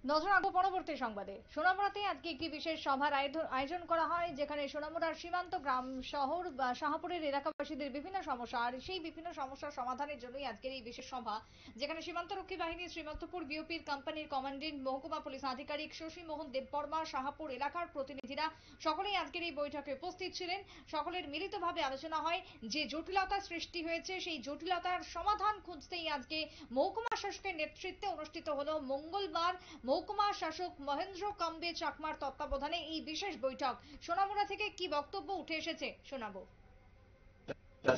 নজর রাখবো পরবর্তী সংবাদে। সোনামুড়াতে আজকে একটি বিশেষ সভার আয়োজন করা হয়, যেখানে সোনামুড়ার সীমান্ত গ্রাম শহর বা শাহপুরের এলাকাবাসীদের বিভিন্ন সমস্যা আর সেই বিভিন্ন সমস্যার সমাধানের জন্যই আজকের এই বিশেষ সভা, যেখানে সীমান্তরক্ষী বাহিনীর শ্রীমন্তপুর বিওপির কোম্পানির কমান্ডেন্ট মহকুমা পুলিশ আধিকারিক শশী মোহন দেববর্মা, শাহপুর এলাকার প্রতিনিধিরা সকলেই আজকের এই বৈঠকে উপস্থিত ছিলেন। সকলের মিলিতভাবে আলোচনা হয় যে জটিলতা সৃষ্টি হয়েছে, সেই জটিলতার সমাধান খুঁজতেই আজকে মহকুমা শাসকের নেতৃত্বে অনুষ্ঠিত হলো মঙ্গলবার মহকুমা শাসক মহেন্দ্র কাম্বে চাকমার তত্ত্বাবধানে এই বিশেষ বৈঠক। সোনামুড়া থেকে কি বক্তব্য উঠে এসেছে শোনাবো।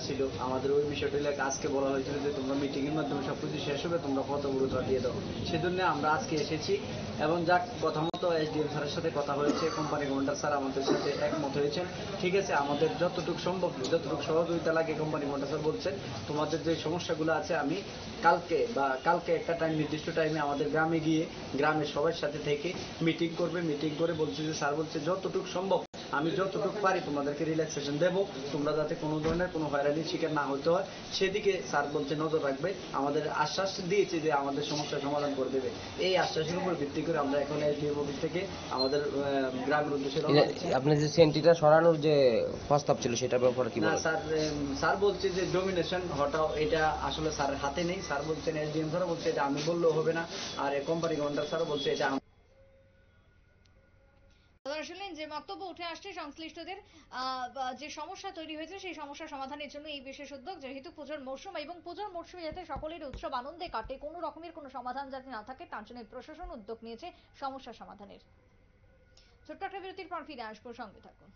ছিল আমাদের ওই বিষয়টা আজকে বলা হয়েছিল যে তোমরা মিটিং এর মাধ্যমে সবকিছু শেষ হবে, তোমরা কতগুলো দিয়ে দাও, সেজন্য আমরা আজকে এসেছি। এবং যাক, কথা মতো এসডিএম স্যারের সাথে কথা হয়েছে, কোম্পানি কমান্ডার স্যার আমাদের সাথে একমত হয়েছেন। ঠিক আছে, আমাদের যতটুকু সম্ভব যতটুকু সহযোগিতা লাগে কোম্পানি কমান্ডার স্যার বলছেন তোমাদের যে সমস্যাগুলো আছে আমি কালকে একটা টাইম, নির্দিষ্ট টাইমে আমাদের গ্রামে গিয়ে গ্রামের সবার সাথে থেকে মিটিং করবে। মিটিং করে বলছে যে স্যার বলছে যতটুকু সম্ভব আমি যতটুকু পারি তোমাদেরকে রিল্যাক্সেশন দেবো, তোমরা যাতে কোনো ধরনের কোনো হয়রানির শিকার না হতে হয় সেদিকে স্যার বলছে নজর রাখবে। আমাদের আশ্বাস দিয়েছে যে আমাদের সমস্যার সমাধান করে দেবে। এই আশ্বাসের উপর ভিত্তি করে আমরা এখন এসডিএম অফিস থেকে আমাদের গ্রামের উদ্দেশ্যে রওনা দিচ্ছি। আপনি যে সেন্টিটা সরানোর যে প্রস্তাব ছিল সেটার ব্যাপারে কি বলেন? স্যার বলছে যে ডোমিনেশন হটাও, এটা আসলে স্যারের হাতে নেই। স্যার বলছেন, এসডিএম স্যারও বলছে এটা আমি বললেও হবে না, আর কোম্পানি কমান্ডার স্যারও বলছে এটা শুনলেন যে বক্তব্য উঠে আসছে সংশ্লিষ্টদের, যে সমস্যা তৈরি হয়েছে সেই সমস্যা সমাধানের জন্য এই বিশেষ উদ্যোগ। যেহেতু পুজোর মরশুম এবং পুজোর মরশুমে যাতে সকলের উৎসব আনন্দে কাটে, কোনো রকমের কোনো সমাধান যাতে না থাকে তার জন্য প্রশাসন উদ্যোগ নিয়েছে সমস্যা সমাধানের। ছোট্ট একটা বিরতির পর ফিরে আসবো, সঙ্গে থাকুন।